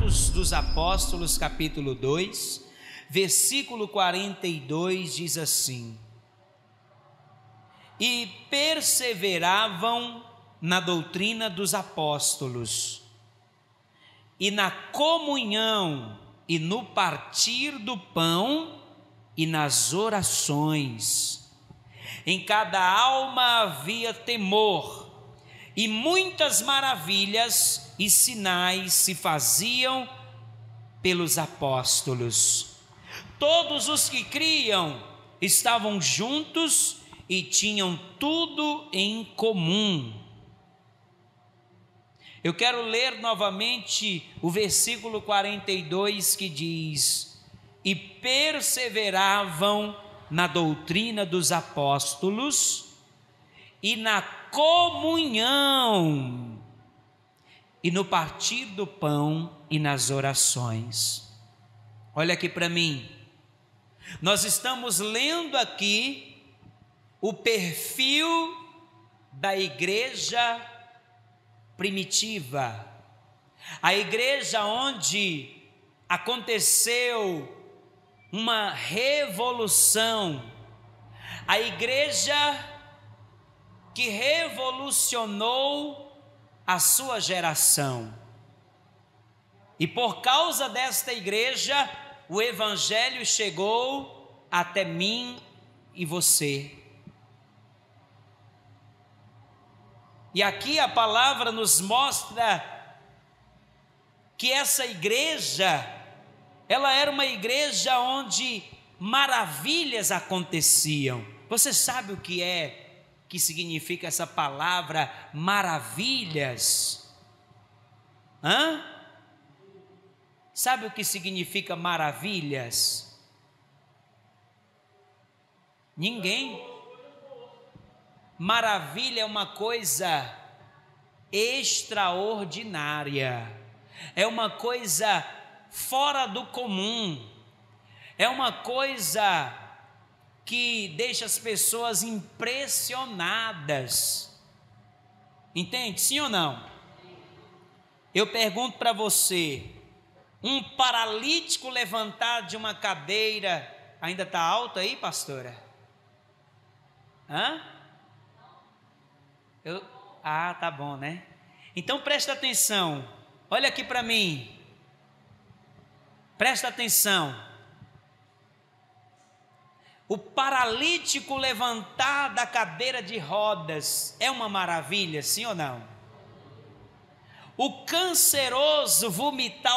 Atos dos Apóstolos, capítulo 2, versículo 42, diz assim: e perseveravam na doutrina dos apóstolos, e na comunhão, e no partir do pão, e nas orações. Em cada alma havia temor, e muitas maravilhas e sinais se faziam pelos apóstolos. Todos os que criam estavam juntos e tinham tudo em comum. Eu quero ler novamente o versículo 42 que diz: e perseveravam na doutrina dos apóstolos e na comunhão, e no partir do pão e nas orações. Olha aqui para mim, nós estamos lendo aqui o perfil da igreja primitiva, a igreja onde aconteceu uma revolução, a igreja que revolucionou a sua geração. E por causa desta igreja, o evangelho chegou até mim e você. E aqui a palavra nos mostra que essa igreja, ela era uma igreja onde maravilhas aconteciam. Você sabe o que significa essa palavra maravilhas? Sabe o que significa maravilhas? Ninguém. Maravilha é uma coisa extraordinária, é uma coisa fora do comum, é uma coisa que deixa as pessoas impressionadas. Entende? Sim ou não? Eu pergunto para você, um paralítico levantado de uma cadeira, ainda está alto aí, pastora? Tá bom, né? Então presta atenção, olha aqui para mim, presta atenção. O paralítico levantar da cadeira de rodas é uma maravilha, sim ou não? O canceroso vomitar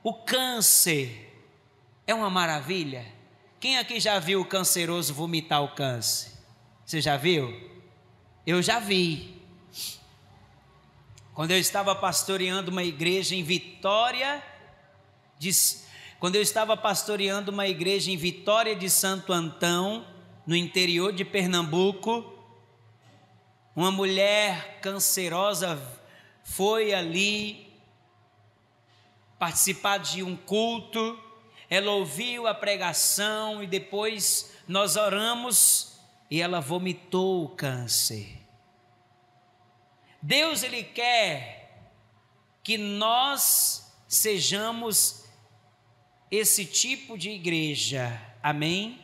o câncer é uma maravilha. Quem aqui já viu o canceroso vomitar o câncer? Você já viu? Eu já vi. Quando eu estava pastoreando uma igreja em Vitória de Santo Antão, no interior de Pernambuco, uma mulher cancerosa foi ali participar de um culto. Ela ouviu a pregação e depois nós oramos e ela vomitou o câncer. Deus, Ele quer que nós sejamos esse tipo de igreja, amém?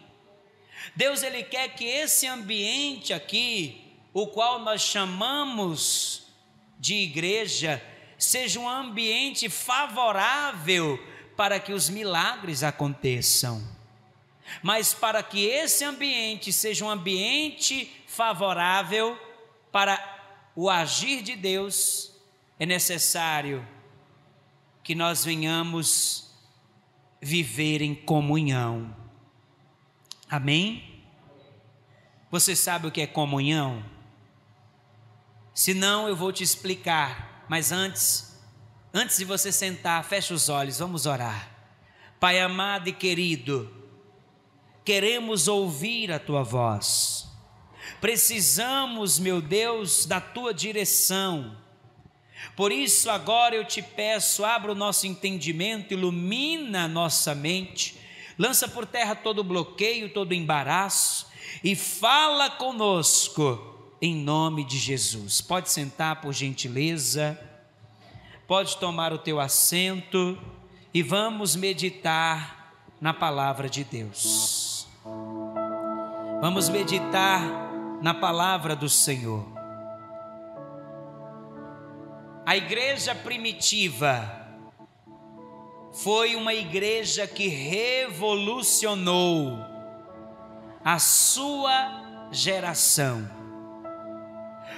Deus, Ele quer que esse ambiente aqui, o qual nós chamamos de igreja, seja um ambiente favorável para que os milagres aconteçam. Mas para que esse ambiente seja um ambiente favorável para o agir de Deus, é necessário que nós venhamos viver em comunhão. Amém? Você sabe o que é comunhão? Se não, eu vou te explicar. Mas antes de você sentar, feche os olhos, vamos orar. Pai amado e querido, queremos ouvir a Tua voz. Precisamos, meu Deus, da Tua direção. Por isso agora eu te peço, abra o nosso entendimento, ilumina a nossa mente, lança por terra todo bloqueio, todo embaraço e fala conosco em nome de Jesus. Pode sentar, por gentileza. Pode tomar o teu assento e vamos meditar na palavra de Deus. Vamos meditar na palavra do Senhor. A igreja primitiva foi uma igreja que revolucionou a sua geração.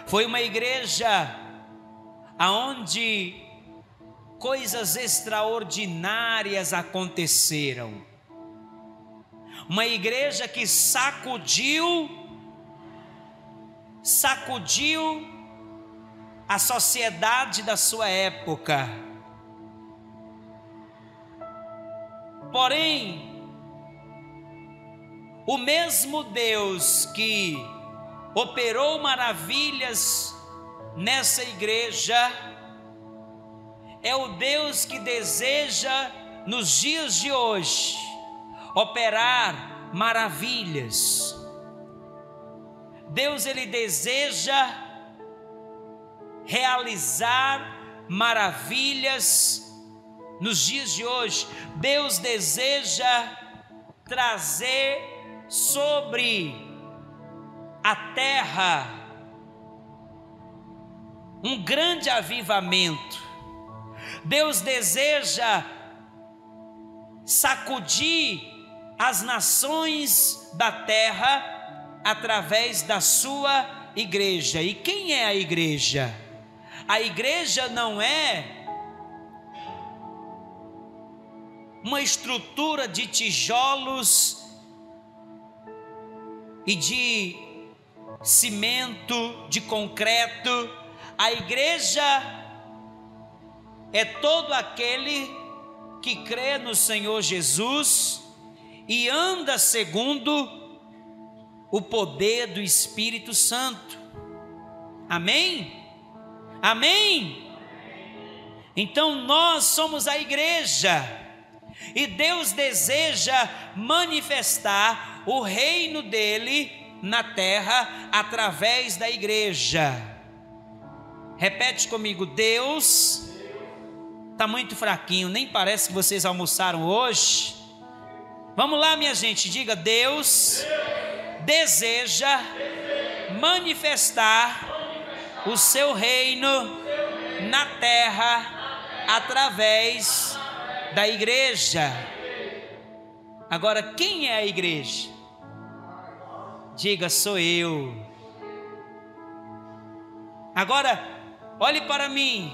Foi uma igreja aonde coisas extraordinárias aconteceram. Uma igreja que sacudiu a sociedade da sua época. Porém, o mesmo Deus que operou maravilhas nessa igreja é o Deus que deseja nos dias de hoje operar maravilhas. Deus, ele deseja realizar maravilhas nos dias de hoje. Deus deseja trazer sobre a terra um grande avivamento. Deus deseja sacudir as nações da terra através da sua igreja. E quem é a igreja? A igreja não é uma estrutura de tijolos e de cimento, de concreto. A igreja é todo aquele que crê no Senhor Jesus e anda segundo o poder do Espírito Santo. Amém? Amém? Então nós somos a igreja e Deus deseja manifestar o reino dele na terra através da igreja. Repete comigo: Deus está muito fraquinho, nem parece que vocês almoçaram hoje. Vamos lá, minha gente, diga: Deus deseja manifestar o seu reino na terra através da igreja. Agora, quem é a igreja? Diga: sou eu. Agora, olhe para mim.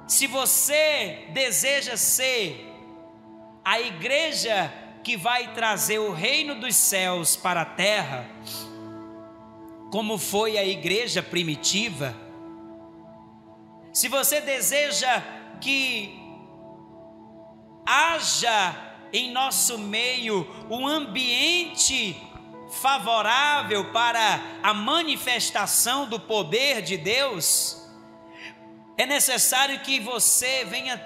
Se você deseja ser a igreja que vai trazer o reino dos céus para a terra, como foi a igreja primitiva, se você deseja que haja em nosso meio um ambiente favorável para a manifestação do poder de Deus, é necessário que você venha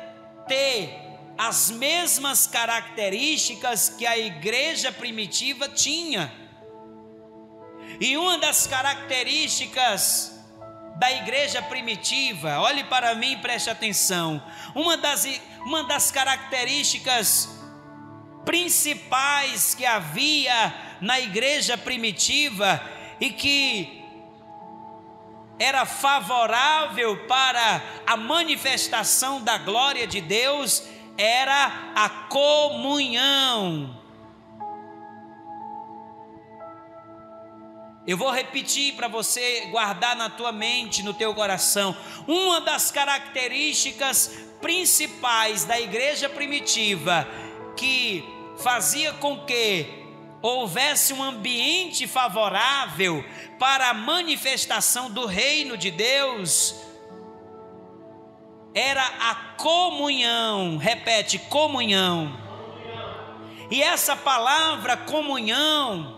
ter as mesmas características que a igreja primitiva tinha. E uma das características da igreja primitiva, olhe para mim e preste atenção, uma das características principais que havia na igreja primitiva e que era favorável para a manifestação da glória de Deus era a comunhão. Eu vou repetir para você guardar na tua mente, no teu coração. Uma das características principais da igreja primitiva que fazia com que houvesse um ambiente favorável para a manifestação do reino de Deus era a comunhão. Repete: comunhão. E essa palavra comunhão,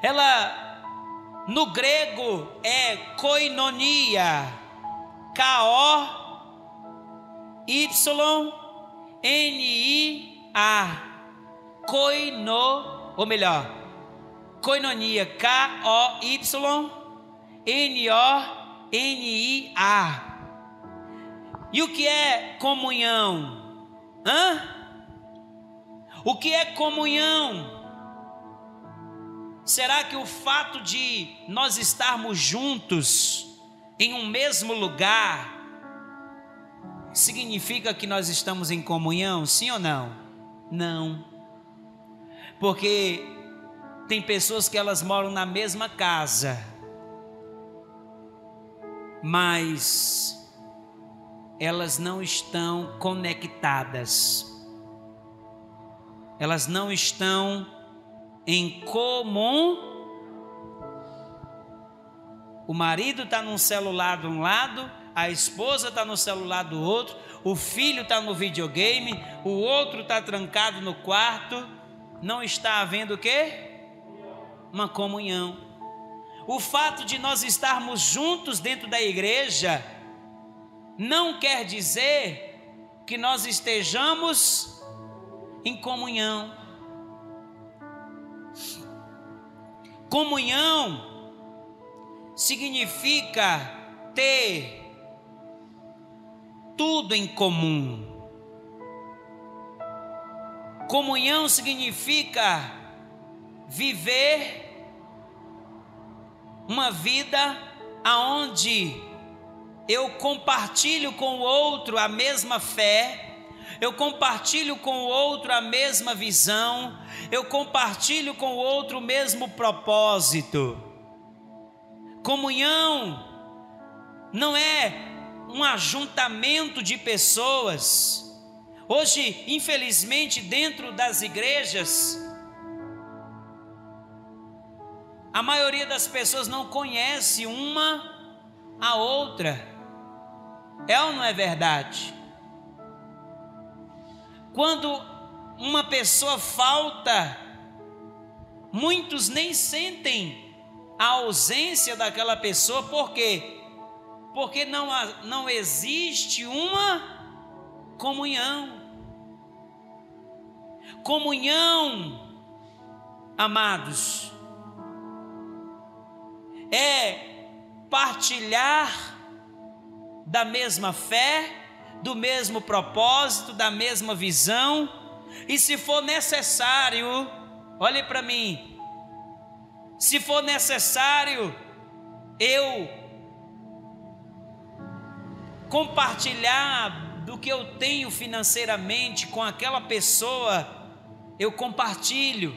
ela no grego é koinonia, K-O-Y-N-I-A, koinonia, K-O-Y-N-O-N-I-A. E o que é comunhão? O que é comunhão? Será que o fato de nós estarmos juntos em um mesmo lugar significa que nós estamos em comunhão? Sim ou não? Não. Porque tem pessoas que elas moram na mesma casa, mas elas não estão conectadas. Elas não estão em comum. O marido está no celular de um lado, a esposa está no celular do outro, o filho está no videogame, o outro está trancado no quarto. Não está havendo o quê? Uma comunhão. O fato de nós estarmos juntos dentro da igreja não quer dizer que nós estejamos em comunhão. Comunhão significa ter tudo em comum. Comunhão significa viver uma vida aonde eu compartilho com o outro a mesma fé, eu compartilho com o outro a mesma visão, eu compartilho com o outro o mesmo propósito. Comunhão não é um ajuntamento de pessoas. Hoje, infelizmente, dentro das igrejas, a maioria das pessoas não conhece uma a outra. É ou não é verdade? Quando uma pessoa falta, muitos nem sentem a ausência daquela pessoa. Por quê? Porque não existe uma comunhão. Comunhão, amados, é partilhar da mesma fé, do mesmo propósito, da mesma visão. E se for necessário, olhe para mim, se for necessário eu compartilhar do que eu tenho financeiramente com aquela pessoa, eu compartilho.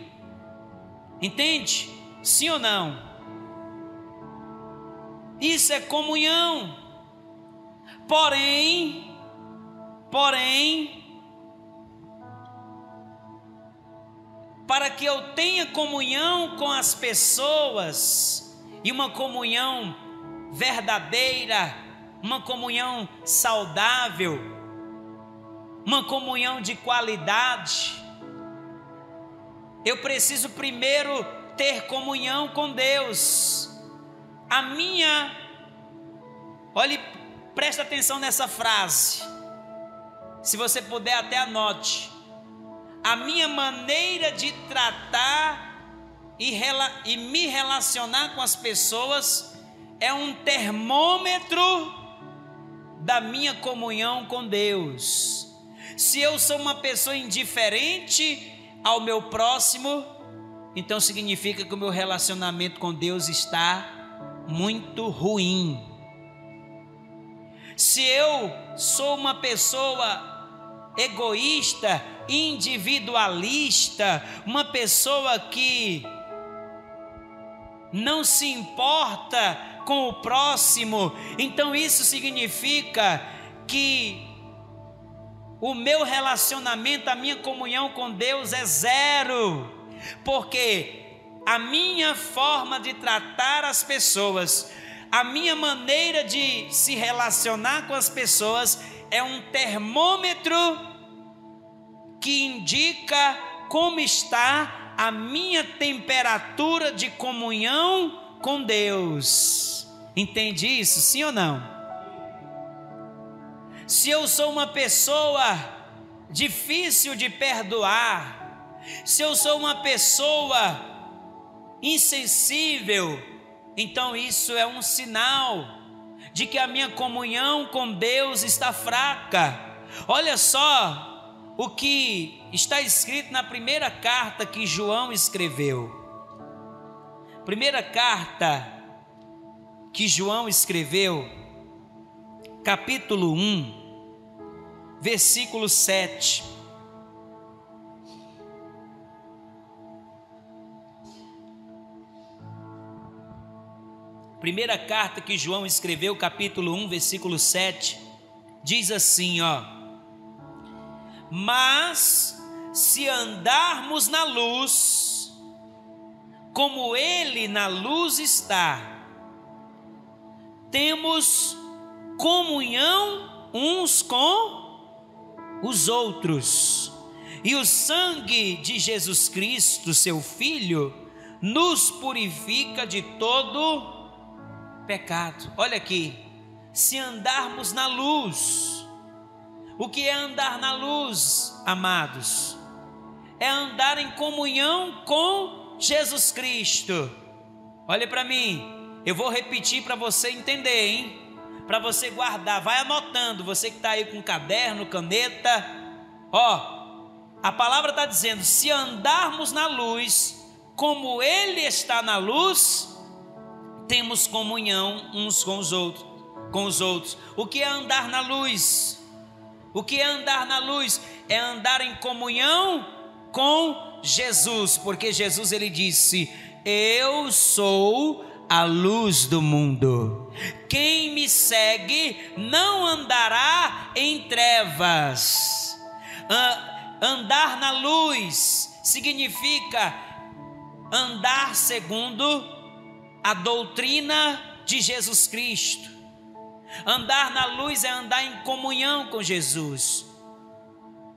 Entende? Sim ou não? Isso é comunhão. Porém, para que eu tenha comunhão com as pessoas, e uma comunhão verdadeira, uma comunhão saudável, uma comunhão de qualidade, eu preciso primeiro ter comunhão com Deus. Olhe, presta atenção nessa frase, se você puder até anote. A minha maneira de tratar e me relacionar com as pessoas é um termômetro da minha comunhão com Deus. Se eu sou uma pessoa indiferente ao meu próximo, então significa que o meu relacionamento com Deus está muito ruim. Se eu sou uma pessoa egoísta, individualista, uma pessoa que não se importa com o próximo, então isso significa que o meu relacionamento, a minha comunhão com Deus é zero, porque a minha forma de tratar as pessoas, a minha maneira de se relacionar com as pessoas é um termômetro que indica como está a minha temperatura de comunhão com Deus. Entende isso? Sim ou não? Se eu sou uma pessoa difícil de perdoar, se eu sou uma pessoa insensível, então isso é um sinal de que a minha comunhão com Deus está fraca. Olha só o que está escrito na primeira carta que João escreveu. Primeira carta que João escreveu, capítulo 1, versículo 7. Primeira carta que João escreveu, capítulo 1, versículo 7, diz assim, ó: mas se andarmos na luz, como Ele na luz está, temos comunhão uns com os outros, e o sangue de Jesus Cristo, seu Filho, nos purifica de todo pecado. Olha aqui, se andarmos na luz. O que é andar na luz, amados? É andar em comunhão com Jesus Cristo. Olha para mim, eu vou repetir para você entender, hein? Para você guardar, vai anotando, você que está aí com caderno, caneta. Ó, a palavra está dizendo, se andarmos na luz, como Ele está na luz, temos comunhão uns com os outros. O que é andar na luz? O que é andar na luz? É andar em comunhão com Jesus, porque Jesus, ele disse, eu sou a luz do mundo, quem me segue não andará em trevas. Andar na luz significa andar segundo a doutrina de Jesus Cristo. Andar na luz é andar em comunhão com Jesus.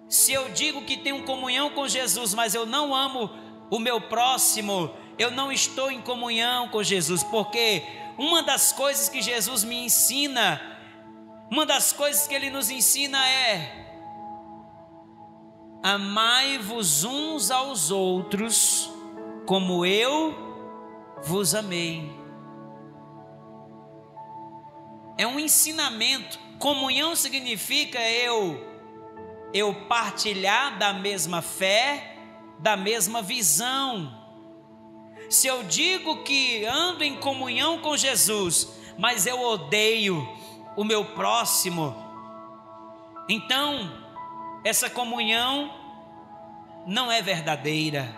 Se eu digo que tenho comunhão com Jesus, mas eu não amo o meu próximo, eu não estou em comunhão com Jesus, porque uma das coisas que Jesus me ensina, uma das coisas que Ele nos ensina é: amai-vos uns aos outros, como eu vos amei. É um ensinamento. Comunhão significa eu partilhar da mesma fé, da mesma visão. Se eu digo que ando em comunhão com Jesus, mas eu odeio o meu próximo, então essa comunhão não é verdadeira.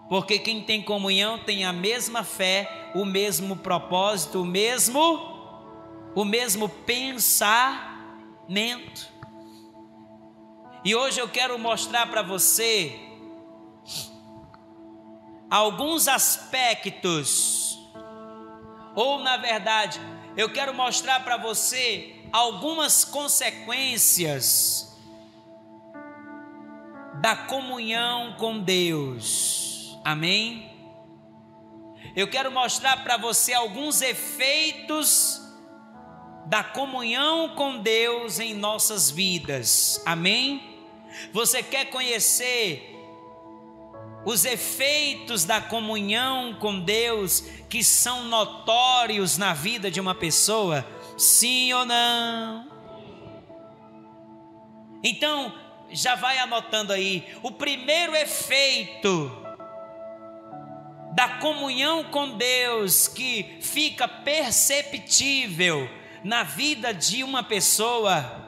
Porque quem tem comunhão tem a mesma fé, o mesmo propósito, o mesmo pensamento. E hoje eu quero mostrar para você alguns aspectos, ou na verdade, eu quero mostrar para você algumas consequências da comunhão com Deus. Amém? Eu quero mostrar para você alguns efeitos da comunhão com Deus em nossas vidas. Amém? Você quer conhecer os efeitos da comunhão com Deus que são notórios na vida de uma pessoa? Sim ou não? Então, já vai anotando aí. O primeiro efeito da comunhão com Deus que fica perceptível na vida de uma pessoa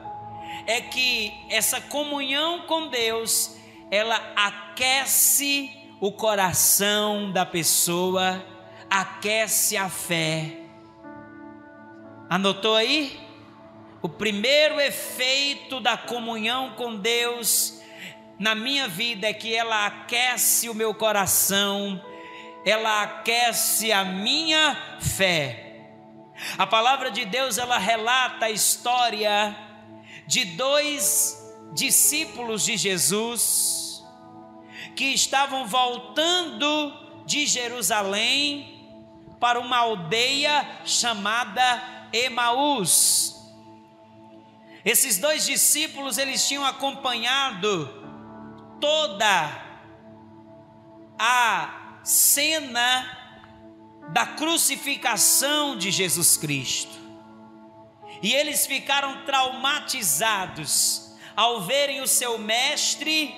é que essa comunhão com Deus, ela aquece o coração da pessoa, aquece a fé. Anotou aí? O primeiro efeito da comunhão com Deus na minha vida é que ela aquece o meu coração, ela aquece a minha fé. A palavra de Deus, ela relata a história de dois discípulos de Jesus que estavam voltando de Jerusalém para uma aldeia chamada Emaús. Esses dois discípulos, eles tinham acompanhado toda a cena da crucificação de Jesus Cristo. E eles ficaram traumatizados ao verem o seu mestre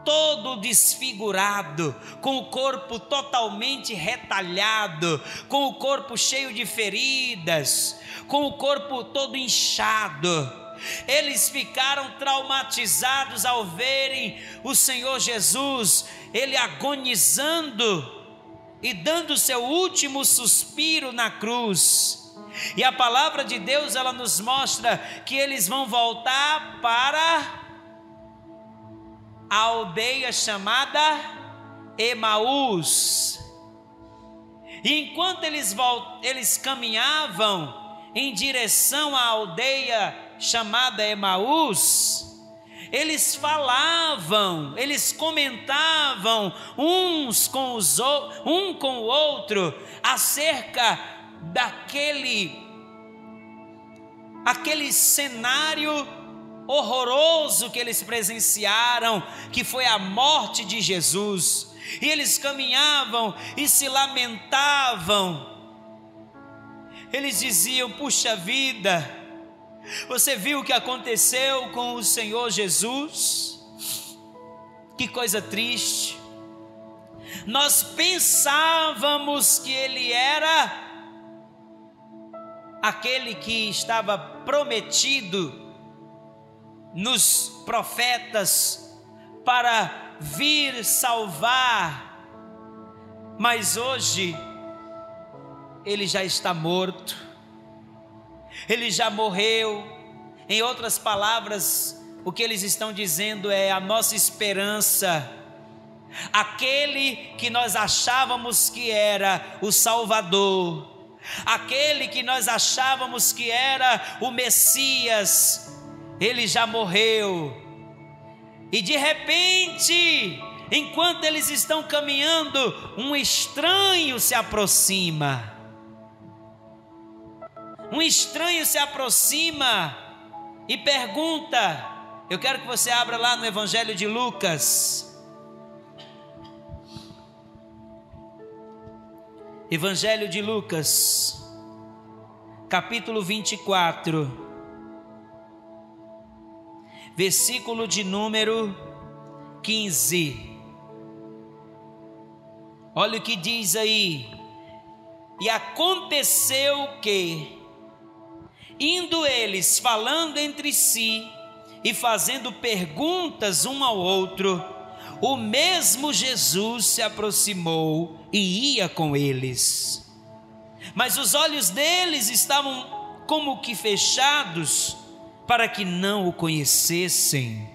todo desfigurado, com o corpo totalmente retalhado, com o corpo cheio de feridas, com o corpo todo inchado. Eles ficaram traumatizados ao verem o Senhor Jesus, ele agonizando e dando seu último suspiro na cruz. E a palavra de Deus, ela nos mostra que eles vão voltar para a aldeia chamada Emaús. E enquanto eles caminhavam em direção à aldeia chamada Emaús, eles falavam, eles comentavam um com o outro acerca daquele cenário horroroso que eles presenciaram, que foi a morte de Jesus. E eles caminhavam e se lamentavam. Eles diziam: puxa vida, você viu o que aconteceu com o Senhor Jesus? Que coisa triste. Nós pensávamos que ele era aquele que estava prometido nos profetas para vir salvar, mas hoje ele já está morto, ele já morreu. Em outras palavras, o que eles estão dizendo é: a nossa esperança, aquele que nós achávamos que era o Salvador, aquele que nós achávamos que era o Messias, ele já morreu. E de repente, enquanto eles estão caminhando, um estranho se aproxima. Um estranho se aproxima e pergunta. Eu quero que você abra lá no Evangelho de Lucas. Evangelho de Lucas, capítulo 24. Versículo de número 15. Olha o que diz aí. E aconteceu que, indo eles falando entre si e fazendo perguntas um ao outro, o mesmo Jesus se aproximou e ia com eles. Mas os olhos deles estavam como que fechados, para que não o conhecessem.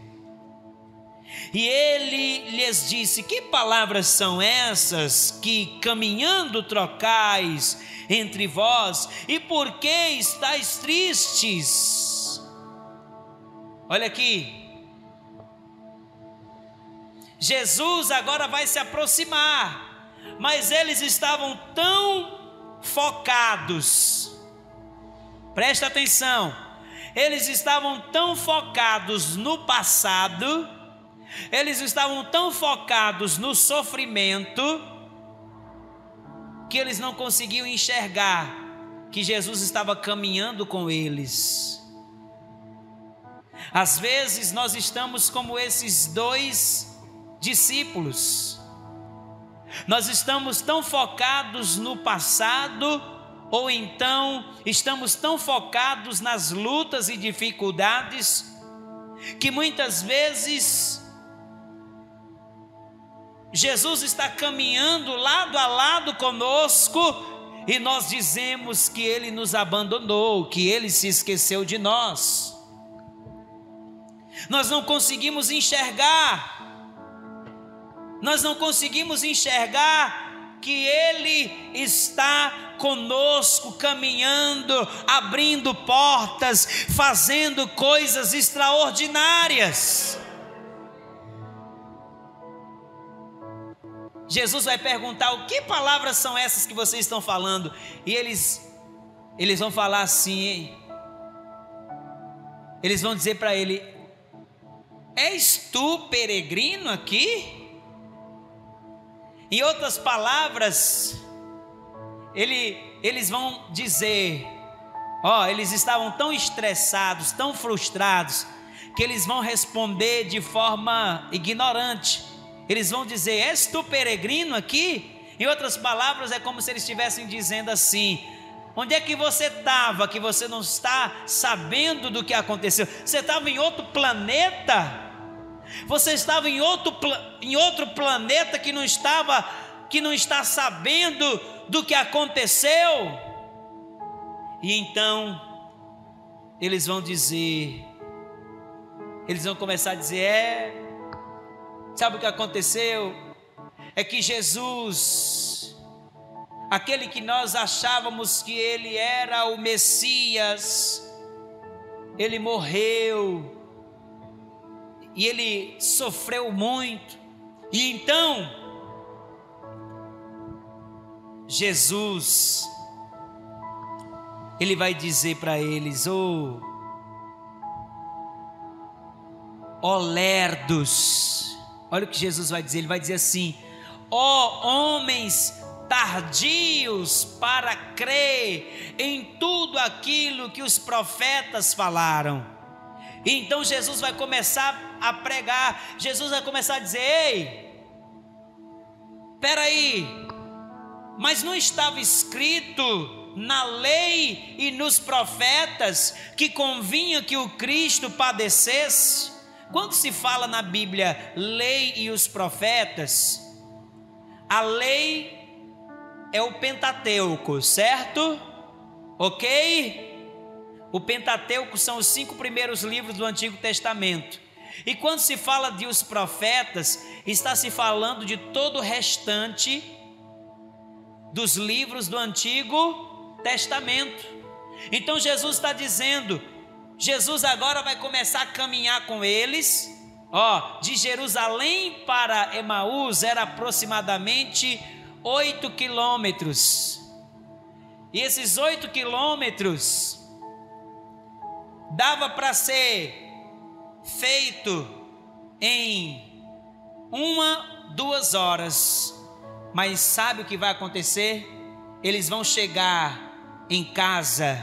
E ele lhes disse: que palavras são essas que caminhando trocais entre vós, e por que estáis tristes? Olha aqui, Jesus agora vai se aproximar, mas eles estavam tão focados, presta atenção, eles estavam tão focados no passado, eles estavam tão focados no sofrimento, que eles não conseguiam enxergar que Jesus estava caminhando com eles. Às vezes nós estamos como esses dois discípulos, nós estamos tão focados no passado, ou então estamos tão focados nas lutas e dificuldades, que muitas vezes Jesus está caminhando lado a lado conosco e nós dizemos que Ele nos abandonou, que Ele se esqueceu de nós. Nós não conseguimos enxergar, que Ele está conosco, caminhando, abrindo portas, fazendo coisas extraordinárias. Jesus vai perguntar: o que palavras são essas que vocês estão falando? E eles vão falar assim, eles vão dizer para ele: és tu peregrino aqui? Em outras palavras, eles vão dizer: Eles estavam tão estressados, tão frustrados, que eles vão responder de forma ignorante. Eles vão dizer: és tu peregrino aqui? Em outras palavras, é como se eles estivessem dizendo assim: onde é que você estava, que você não está sabendo do que aconteceu? Você estava em outro planeta? Você estava em outro planeta que não está sabendo do que aconteceu? E então eles vão começar a dizer: sabe o que aconteceu? É que Jesus, aquele que nós achávamos que ele era o Messias, ele morreu, e ele sofreu muito. E então Jesus, ele vai dizer para eles: ó lerdos. Olha o que Jesus vai dizer. Ele vai dizer assim: ó homens tardios para crer em tudo aquilo que os profetas falaram. E então Jesus vai começar a pregar. Jesus vai começar a dizer: ei, espera aí, mas não estava escrito na lei e nos profetas que convinha que o Cristo padecesse? Quando se fala na Bíblia lei e os profetas, a lei é o Pentateuco, certo? Ok? O Pentateuco são os 5 primeiros livros do Antigo Testamento. E quando se fala de os profetas, está se falando de todo o restante dos livros do Antigo Testamento. Então Jesus está dizendo, Jesus agora vai começar a caminhar com eles. De Jerusalém para Emaús era aproximadamente 8 quilômetros. E esses 8 quilômetros dava para ser feito em 1-2 horas. Mas sabe o que vai acontecer? Eles vão chegar em casa,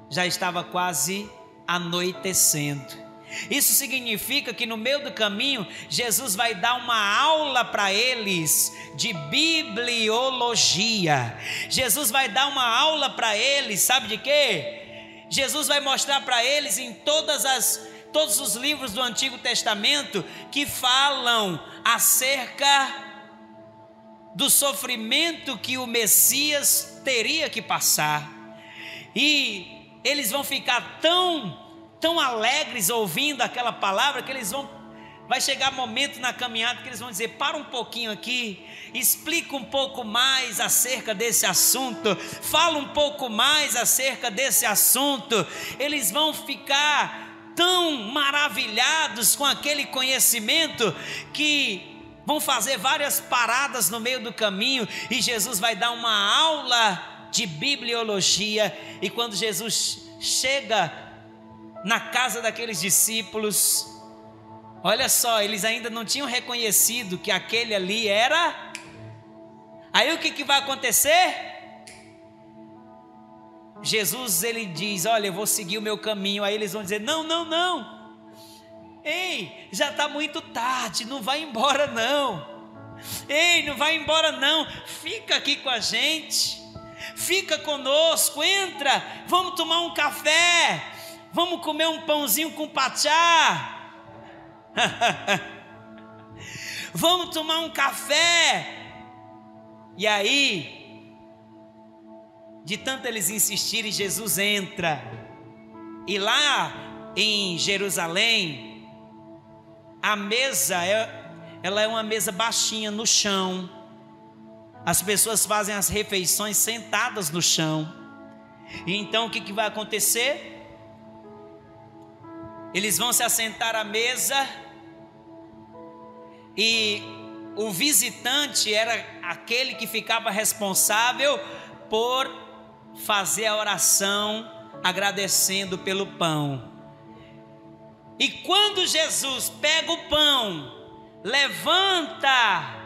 já estava quase anoitecendo. Isso significa que no meio do caminho Jesus vai dar uma aula para eles de bibliologia. Jesus vai dar uma aula para eles, sabe de quê? Jesus vai mostrar para eles em todos os livros do Antigo Testamento que falam acerca do sofrimento que o Messias teria que passar. E eles vão ficar tão alegres ouvindo aquela palavra que vai chegar momento na caminhada que eles vão dizer: para um pouquinho aqui, explica um pouco mais acerca desse assunto, fala um pouco mais acerca desse assunto. Eles vão ficar tão maravilhados com aquele conhecimento que vão fazer várias paradas no meio do caminho, e Jesus vai dar uma aula de bibliologia. E quando Jesus chega na casa daqueles discípulos, olha só, eles ainda não tinham reconhecido que aquele ali era. Aí o que vai acontecer? Jesus, ele diz: olha, eu vou seguir o meu caminho. Aí eles vão dizer: não, ei, já está muito tarde, não vai embora não. Ei, não vai embora não, fica aqui com a gente, fica conosco, entra, vamos tomar um café, vamos comer um pãozinho com pachá. Vamos tomar um café. E aí, de tanto eles insistirem, Jesus entra. E lá em Jerusalém, a mesa ela é uma mesa baixinha no chão. As pessoas fazem as refeições sentadas no chão. E então o que vai acontecer? Eles vão se assentar à mesa, e o visitante era aquele que ficava responsável por fazer a oração agradecendo pelo pão. E quando Jesus pega o pão, levanta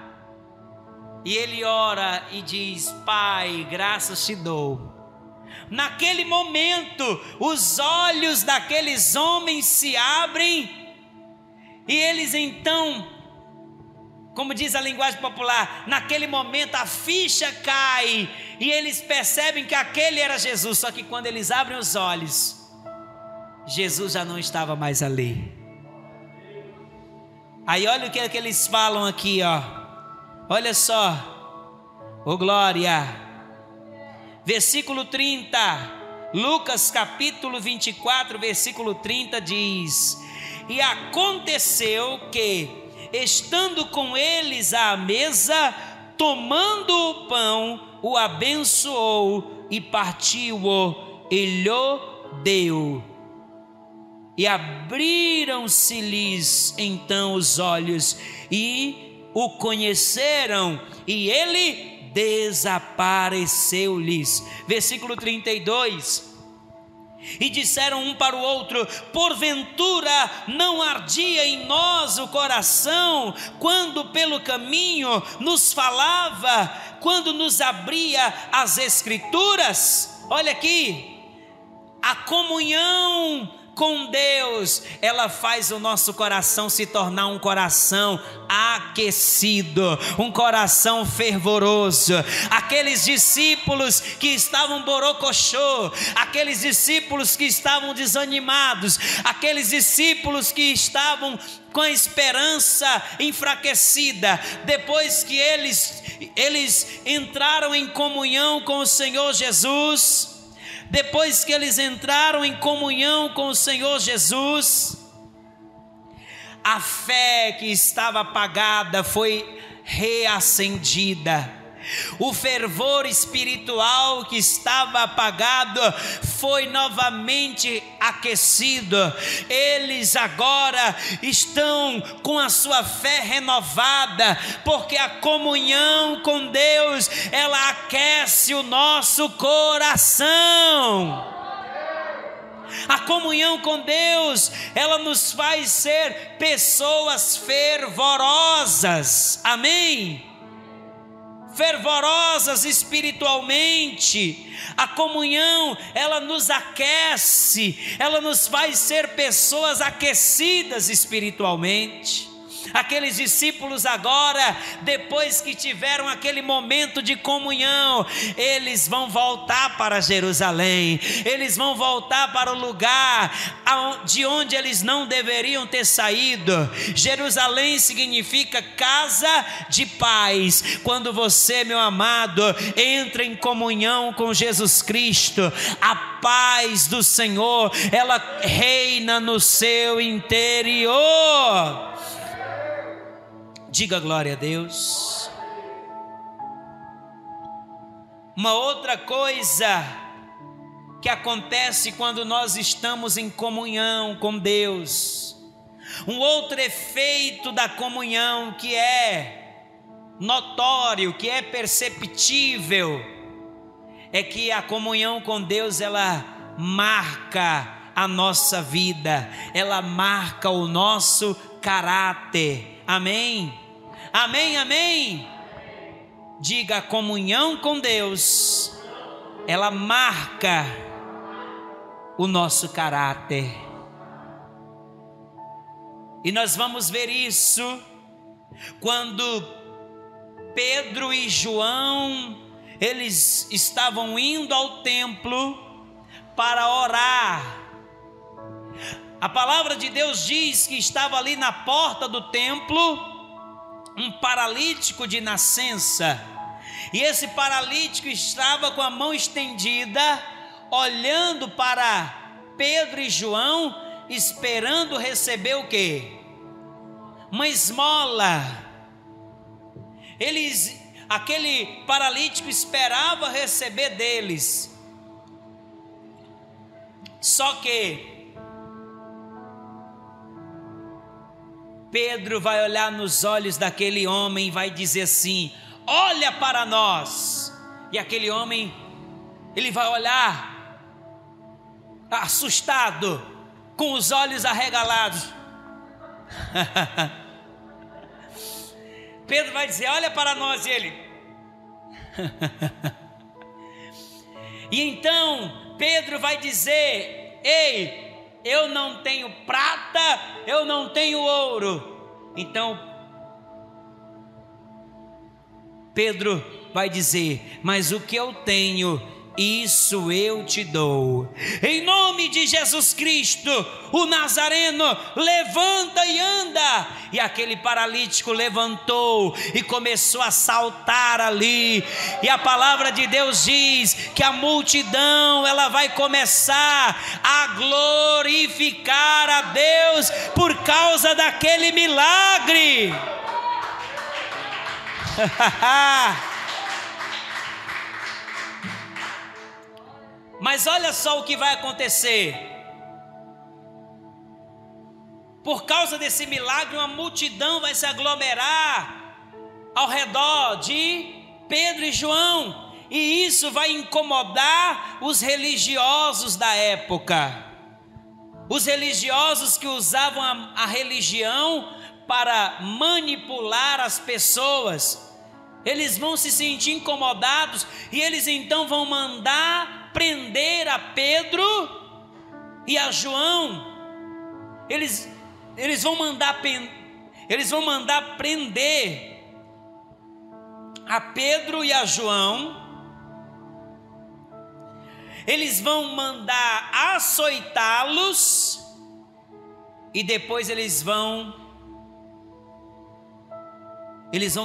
e ele ora e diz: Pai, graças te dou, naquele momento, os olhos daqueles homens se abrem e eles então, como diz a linguagem popular, naquele momento a ficha cai e eles percebem que aquele era Jesus. Só que quando eles abrem os olhos, Jesus já não estava mais ali. Aí olha o que é que eles falam aqui, ó. Olha só. Ô glória. Versículo 30. Lucas capítulo 24, versículo 30 diz: e aconteceu que, estando com eles à mesa, tomando o pão, o abençoou e partiu-o e lhe deu. E abriram-se-lhes então os olhos e o conheceram, e ele desapareceu-lhes. Versículo 32. E disseram um para o outro: porventura não ardia em nós o coração, quando pelo caminho nos falava, quando nos abria as Escrituras? Olha aqui, a comunhão com Deus, ela faz o nosso coração se tornar um coração aquecido, um coração fervoroso. Aqueles discípulos que estavam borocochô, aqueles discípulos que estavam desanimados, aqueles discípulos que estavam com a esperança enfraquecida, depois que eles entraram em comunhão com o Senhor Jesus, depois que eles entraram em comunhão com o Senhor Jesus, a fé que estava apagada foi reacendida. O fervor espiritual que estava apagado foi novamente aquecido. Eles agora estão com a sua fé renovada, porque a comunhão com Deus, ela aquece o nosso coração. A comunhão com Deus, ela nos faz ser pessoas fervorosas. Amém? Fervorosas espiritualmente. A comunhão, ela nos aquece, ela nos faz ser pessoas aquecidas espiritualmente. Aqueles discípulos agora, depois que tiveram aquele momento de comunhão, eles vão voltar para Jerusalém, eles vão voltar para o lugar de onde eles não deveriam ter saído. Jerusalém significa casa de paz. Quando você, meu amado, entra em comunhão com Jesus Cristo, a paz do Senhor, ela reina no seu interior. Diga glória a Deus. Uma outra coisa que acontece quando nós estamos em comunhão com Deus, um outro efeito da comunhão que é notório, que é perceptível, é que a comunhão com Deus, ela marca a nossa vida, ela marca o nosso caráter. Amém? Amém, amém. Diga: a comunhão com Deus, ela marca o nosso caráter. E nós vamos ver isso quando Pedro e João, eles estavam indo ao templo para orar. A palavra de Deus diz que estava ali na porta do templo um paralítico de nascença, e esse paralítico estava com a mão estendida, olhando para Pedro e João, esperando receber o quê? Uma esmola. Aquele paralítico esperava receber deles. Só que Pedro vai olhar nos olhos daquele homem e vai dizer assim: olha para nós. E aquele homem, ele vai olhar assustado, com os olhos arregalados. Pedro vai dizer: olha para nós. E ele E então Pedro vai dizer: ei, eu não tenho prata, eu não tenho ouro. Então Pedro vai dizer: mas o que eu tenho, isso eu te dou. Em nome de Jesus Cristo, o Nazareno, levanta e anda. E aquele paralítico levantou e começou a saltar ali. E a palavra de Deus diz que a multidão, ela vai começar a glorificar a Deus por causa daquele milagre. Mas olha só o que vai acontecer. Por causa desse milagre, uma multidão vai se aglomerar ao redor de Pedro e João, e isso vai incomodar os religiosos da época. Os religiosos que usavam a religião para manipular as pessoas. Eles vão se sentir incomodados e eles então vão mandar prender a Pedro e a João. Eles vão mandar prender a Pedro e a João. Eles vão mandar açoitá-los e depois eles vão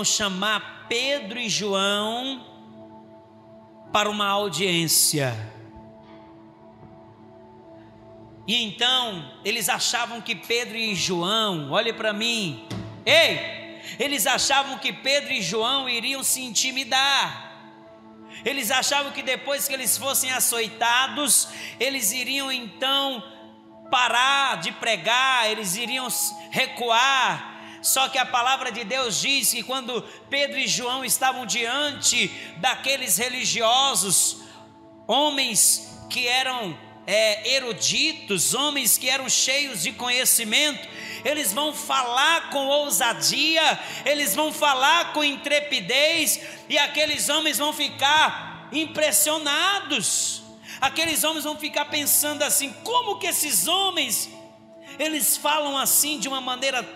chamar Pedro e João para uma audiência. E então eles achavam que Pedro e João, olhe para mim, eles achavam que Pedro e João iriam se intimidar. Eles achavam que depois que eles fossem açoitados, eles iriam então parar de pregar, eles iriam recuar. Só que a palavra de Deus diz que quando Pedro e João estavam diante daqueles religiosos, homens que eram eruditos, homens que eram cheios de conhecimento, eles vão falar com ousadia, eles vão falar com intrepidez, e aqueles homens vão ficar impressionados. Aqueles homens vão ficar pensando assim: como que esses homens, eles falam assim de uma maneira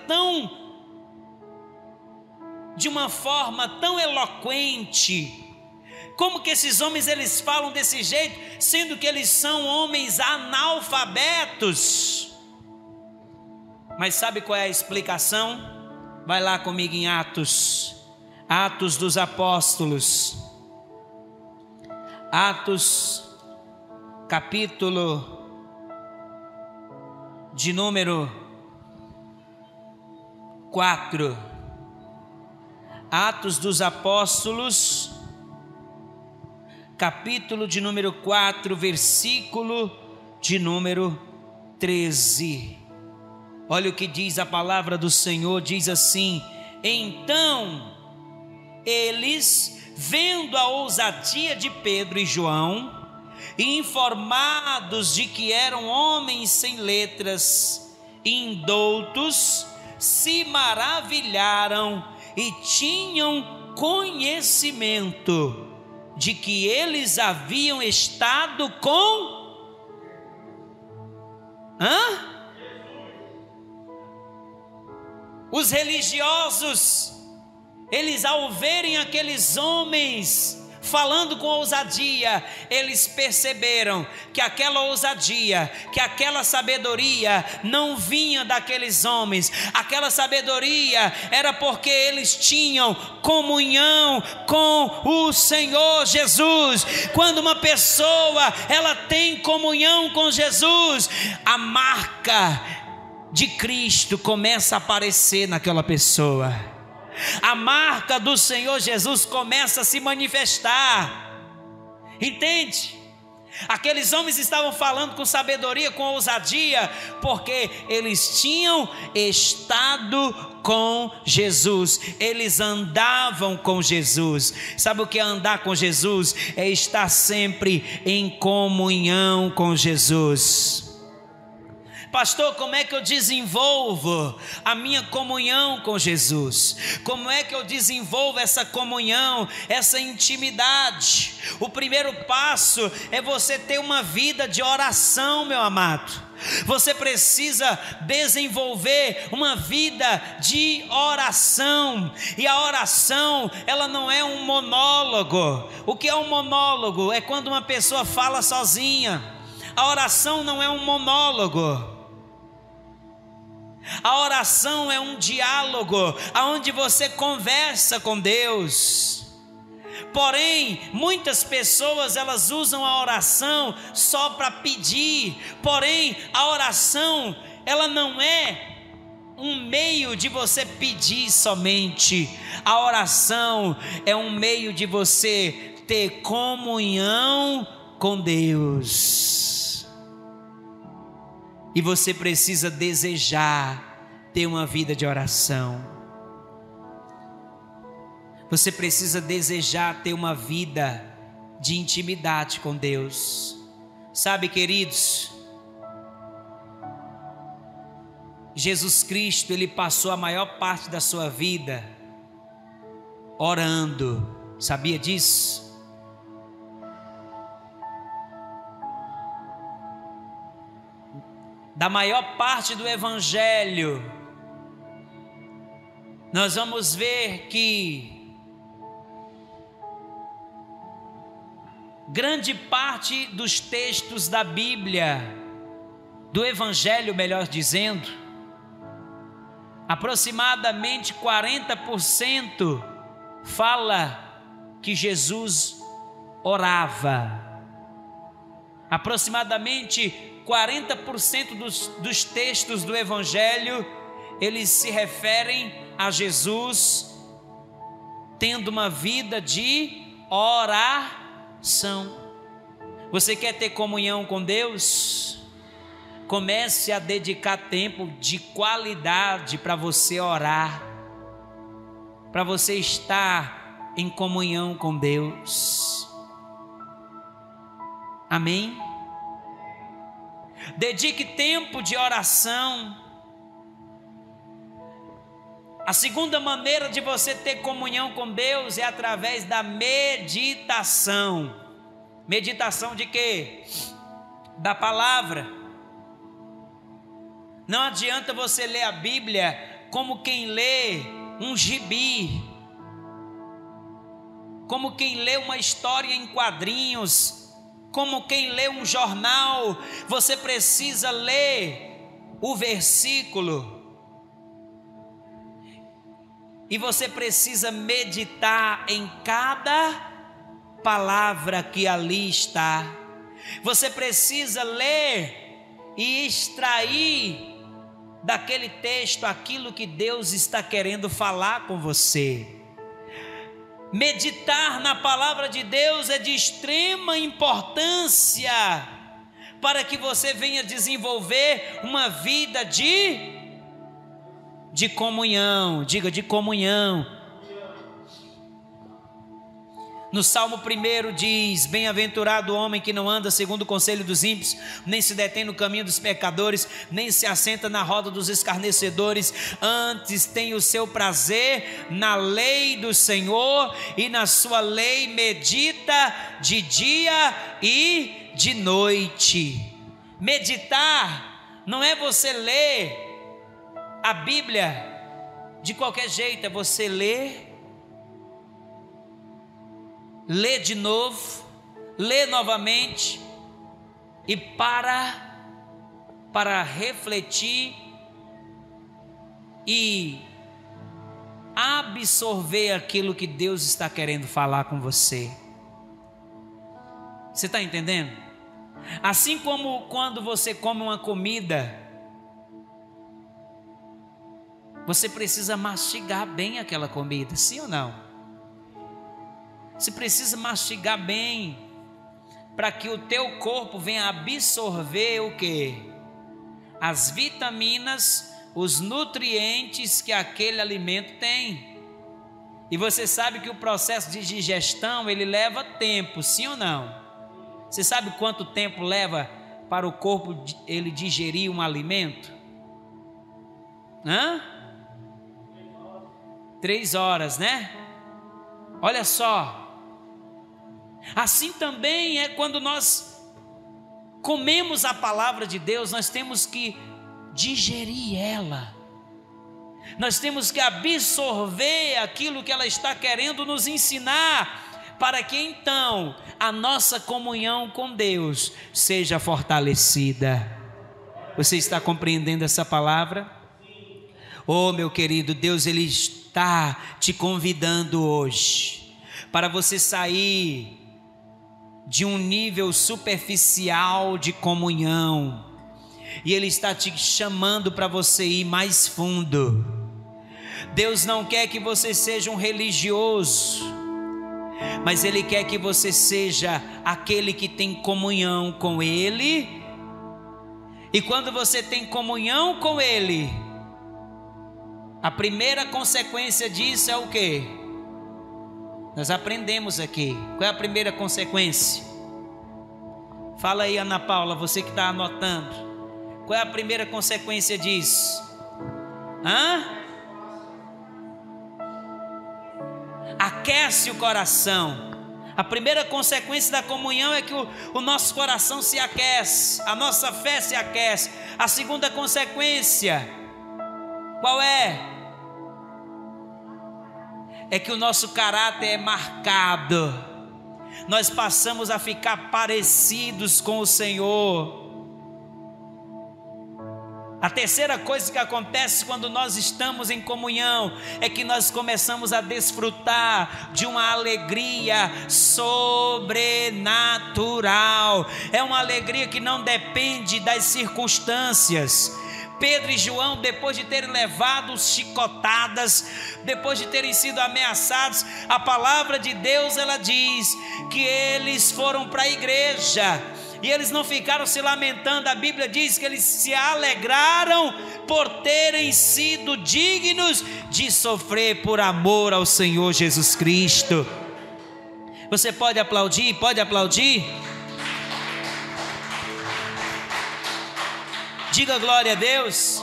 de uma forma tão eloquente? Como que esses homens eles falam desse jeito, sendo que eles são homens analfabetos? Mas sabe qual é a explicação? Vai lá comigo em Atos dos Apóstolos, Atos capítulo de número 4, Atos dos Apóstolos, capítulo de número 4, versículo de número 13. Olha o que diz a palavra do Senhor, diz assim: então eles, vendo a ousadia de Pedro e João, e informados de que eram homens sem letras e indoutos, se maravilharam e tinham conhecimento de que eles haviam estado com os religiosos. Eles, ao verem aqueles homens falando com ousadia, eles perceberam que aquela ousadia, que aquela sabedoria não vinha daqueles homens. Aquela sabedoria era porque eles tinham comunhão com o Senhor Jesus. Quando uma pessoa ela tem comunhão com Jesus, a marca de Cristo começa a aparecer naquela pessoa. A marca do Senhor Jesus começa a se manifestar. Entende? Aqueles homens estavam falando com sabedoria, com ousadia, porque eles tinham estado com Jesus, eles andavam com Jesus. Sabe o que é andar com Jesus? É estar sempre em comunhão com Jesus. Pastor, como é que eu desenvolvo a minha comunhão com Jesus? Como é que eu desenvolvo essa comunhão, essa intimidade? O primeiro passo é você ter uma vida de oração, meu amado. Você precisa desenvolver uma vida de oração. E a oração, ela não é um monólogo. O que é um monólogo? É quando uma pessoa fala sozinha. A oração não é um monólogo. A oração é um diálogo, onde você conversa com Deus. Porém, muitas pessoas elas usam a oração só para pedir. Porém, a oração ela não é um meio de você pedir somente. A oração é um meio de você ter comunhão com Deus. E você precisa desejar ter uma vida de oração. Você precisa desejar ter uma vida de intimidade com Deus. Sabe, queridos, Jesus Cristo, Ele passou a maior parte da sua vida orando. Sabia disso? Da maior parte do Evangelho, nós vamos ver que grande parte dos textos da Bíblia, do Evangelho, melhor dizendo, aproximadamente 40% fala que Jesus orava. Aproximadamente 40% dos textos do Evangelho, eles se referem a Jesus tendo uma vida de oração. Você quer ter comunhão com Deus? Comece a dedicar tempo de qualidade para você orar, para você estar em comunhão com Deus. Amém? Dedique tempo de oração. A segunda maneira de você ter comunhão com Deus é através da meditação. Meditação de quê? Da palavra. Não adianta você ler a Bíblia como quem lê um gibi, como quem lê uma história em quadrinhos, como quem lê um jornal. Você precisa ler o versículo. E você precisa meditar em cada palavra que ali está. Você precisa ler e extrair daquele texto aquilo que Deus está querendo falar com você. Meditar na palavra de Deus é de extrema importância para que você venha desenvolver uma vida de comunhão. Diga, de comunhão. No Salmo 1 diz: bem-aventurado o homem que não anda segundo o conselho dos ímpios, nem se detém no caminho dos pecadores, nem se assenta na roda dos escarnecedores. Antes tem o seu prazer na lei do Senhor, e na sua lei medita de dia e de noite. Meditar não é você ler a Bíblia de qualquer jeito, é você ler de novo, ler novamente e para refletir e absorver aquilo que Deus está querendo falar com você. Você está entendendo? Assim como quando você come uma comida, você precisa mastigar bem aquela comida, sim ou não? Você precisa mastigar bem, para que o teu corpo venha absorver o quê? As vitaminas, os nutrientes que aquele alimento tem. E você sabe que o processo de digestão, ele leva tempo, sim ou não? Você sabe quanto tempo leva para o corpo ele digerir um alimento? 3 horas, né? Olha só. Assim também é quando nós comemos a palavra de Deus, nós temos que digerir ela. Nós temos que absorver aquilo que ela está querendo nos ensinar, para que então a nossa comunhão com Deus seja fortalecida. Você está compreendendo essa palavra? Oh, meu querido, Deus ele está te convidando hoje para você sair de um nível superficial de comunhão, e Ele está te chamando para você ir mais fundo. Deus não quer que você seja um religioso, mas Ele quer que você seja aquele que tem comunhão com Ele. E quando você tem comunhão com Ele, a primeira consequência disso é o quê? Nós aprendemos aqui. Qual é a primeira consequência? Fala aí, Ana Paula, você que está anotando. Qual é a primeira consequência disso? Aquece o coração. A primeira consequência da comunhão é que o nosso coração se aquece, a nossa fé se aquece. A segunda consequência, qual é? É que o nosso caráter é marcado, nós passamos a ficar parecidos com o Senhor. A terceira coisa que acontece quando nós estamos em comunhão é que nós começamos a desfrutar de uma alegria sobrenatural. É uma alegria que não depende das circunstâncias. Pedro e João, depois de terem levado chicotadas, depois de terem sido ameaçados, a palavra de Deus ela diz que eles foram para a igreja e eles não ficaram se lamentando. A Bíblia diz que eles se alegraram por terem sido dignos de sofrer por amor ao Senhor Jesus Cristo. Você pode aplaudir? Pode aplaudir? Diga glória a Deus.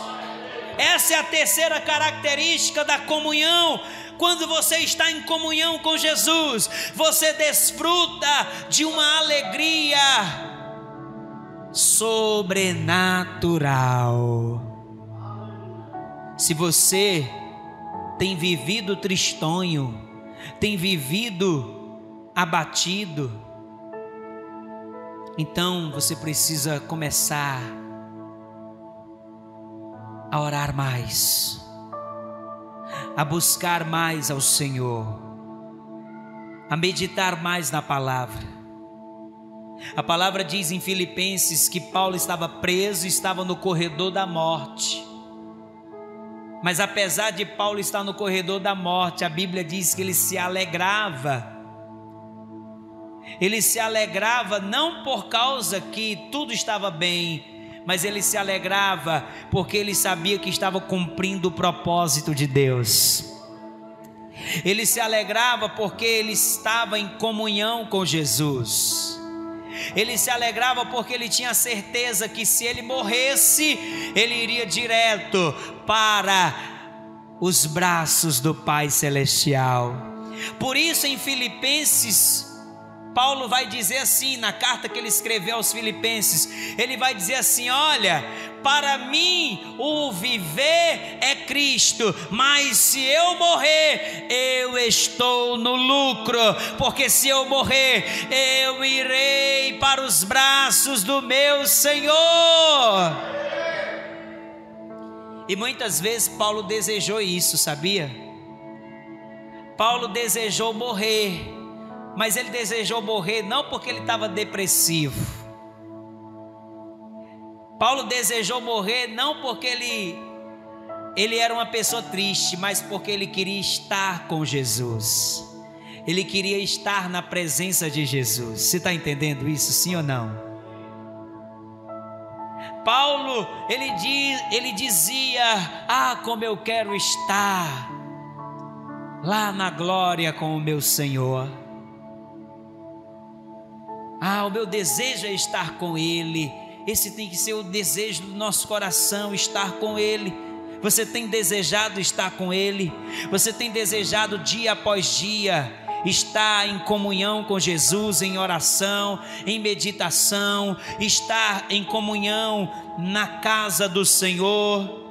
Essa é a terceira característica da comunhão. Quando você está em comunhão com Jesus, você desfruta de uma alegria sobrenatural. Se você tem vivido tristonho, tem vivido abatido, então você precisa começar a orar mais, a buscar mais ao Senhor, a meditar mais na palavra. A palavra diz em Filipenses que Paulo estava preso, estava no corredor da morte. Mas apesar de Paulo estar no corredor da morte, a Bíblia diz que ele se alegrava. Ele se alegrava não por causa que tudo estava bem, mas ele se alegrava porque ele sabia que estava cumprindo o propósito de Deus. Ele se alegrava porque ele estava em comunhão com Jesus. Ele se alegrava porque ele tinha certeza que se ele morresse, ele iria direto para os braços do Pai Celestial. Por isso em Filipenses, Paulo vai dizer assim, na carta que ele escreveu aos Filipenses, ele vai dizer assim: olha, para mim o viver é Cristo, mas se eu morrer, eu estou no lucro, porque se eu morrer, eu irei para os braços do meu Senhor. E muitas vezes Paulo desejou isso, sabia? Paulo desejou morrer, mas ele desejou morrer não porque ele estava depressivo. Paulo desejou morrer não porque ele era uma pessoa triste, mas porque ele queria estar com Jesus. Ele queria estar na presença de Jesus. Você está entendendo isso, sim ou não? Paulo, ele dizia: ah, como eu quero estar lá na glória com o meu Senhor. Ah, o meu desejo é estar com Ele. esse tem que ser o desejo do nosso coração, estar com Ele. Você tem desejado estar com Ele? Você tem desejado dia após dia estar em comunhão com Jesus, em oração, em meditação, estar em comunhão na casa do Senhor?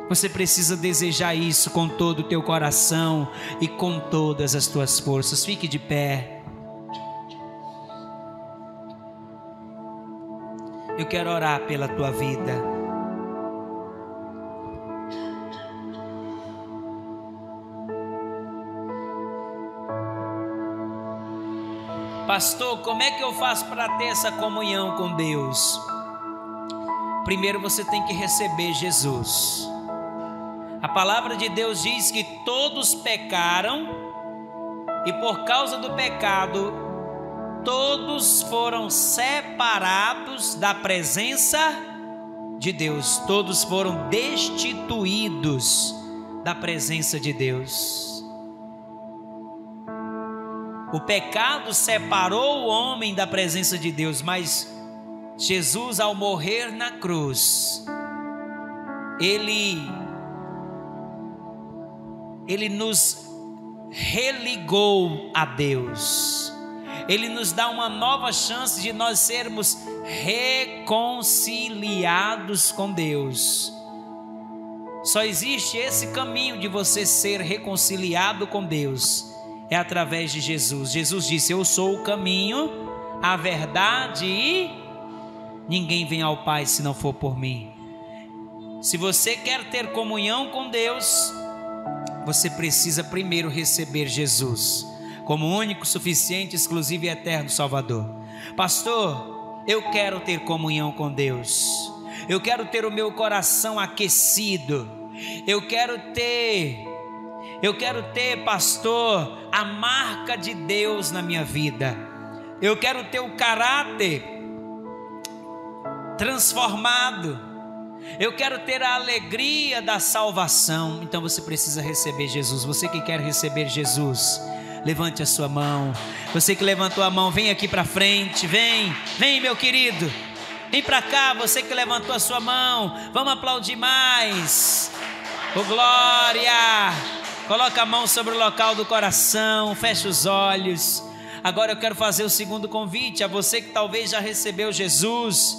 Você precisa desejar isso com todo o teu coração e com todas as tuas forças. Fique de pé. Eu quero orar pela tua vida. Pastor, como é que eu faço para ter essa comunhão com Deus? Primeiro você tem que receber Jesus. A palavra de Deus diz que todos pecaram e por causa do pecado todos foram separados da presença de Deus. Todos foram destituídos da presença de Deus. O pecado separou o homem da presença de Deus, mas Jesus, ao morrer na cruz, Ele nos religou a Deus. Ele nos dá uma nova chance de nós sermos reconciliados com Deus. Só existe esse caminho de você ser reconciliado com Deus, é através de Jesus. Jesus disse: eu sou o caminho, a verdade e ninguém vem ao Pai se não for por mim. Se você quer ter comunhão com Deus, você precisa primeiro receber Jesus como único, suficiente, exclusivo e eterno Salvador. Pastor, eu quero ter comunhão com Deus. Eu quero ter o meu coração aquecido. Eu quero ter, pastor, a marca de Deus na minha vida. Eu quero ter o caráter transformado. Eu quero ter a alegria da salvação. Então você precisa receber Jesus. Você que quer receber Jesus, levante a sua mão. Você que levantou a mão, vem aqui para frente. Vem meu querido, vem para cá. Você que levantou a sua mão, vamos aplaudir mais. Oh, glória! Coloca a mão sobre o local do coração, fecha os olhos. Agora eu quero fazer o segundo convite a você que talvez já recebeu Jesus,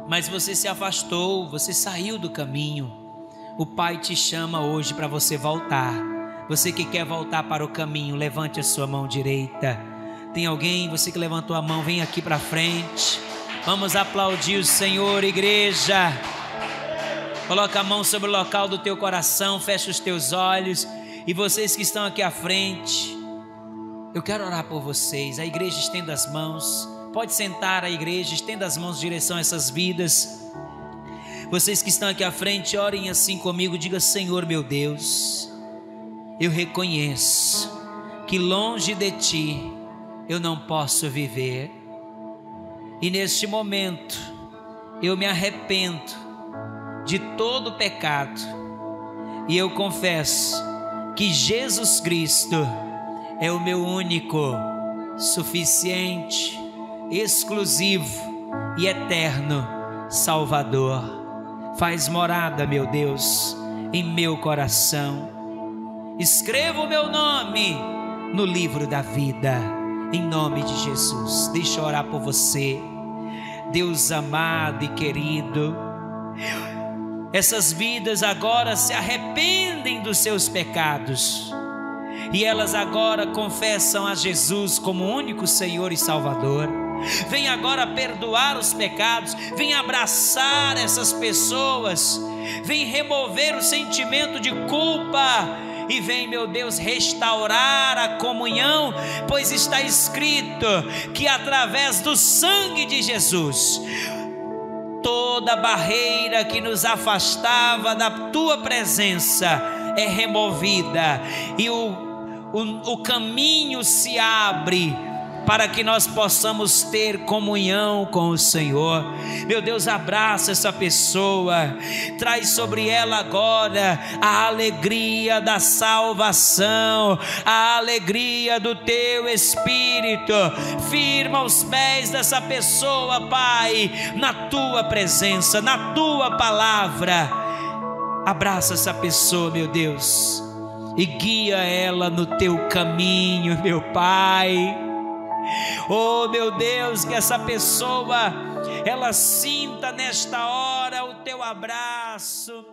mas você se afastou, você saiu do caminho. O Pai te chama hoje para você voltar. Você que quer voltar para o caminho, levante a sua mão direita. Tem alguém? Você que levantou a mão, vem aqui para frente. Vamos aplaudir o Senhor, igreja. Coloca a mão sobre o local do teu coração, fecha os teus olhos. E vocês que estão aqui à frente, eu quero orar por vocês. A igreja, estenda as mãos. Pode sentar, a igreja, estenda as mãos em direção a essas vidas. Vocês que estão aqui à frente, orem assim comigo. Diga: Senhor meu Deus, eu reconheço que longe de Ti eu não posso viver. E neste momento eu me arrependo de todo pecado, e eu confesso que Jesus Cristo é o meu único, suficiente, exclusivo e eterno Salvador. Faz morada, meu Deus, em meu coração. Escreva o meu nome no livro da vida, em nome de Jesus. Deixa eu orar por você. Deus amado e querido, essas vidas agora se arrependem dos seus pecados, e elas agora confessam a Jesus como único Senhor e Salvador. Vem agora perdoar os pecados, vem abraçar essas pessoas, vem remover o sentimento de culpa e vem, meu Deus, restaurar a comunhão, pois está escrito que através do sangue de Jesus, toda barreira que nos afastava da Tua presença é removida, e o caminho se abre para que nós possamos ter comunhão com o Senhor. Meu Deus, abraça essa pessoa, traz sobre ela agora a alegria da salvação, a alegria do teu Espírito. Firma os pés dessa pessoa, Pai, na tua presença, na tua palavra. Abraça essa pessoa, meu Deus, e guia ela no teu caminho, meu Pai. Oh, meu Deus, que essa pessoa ela sinta nesta hora o teu abraço.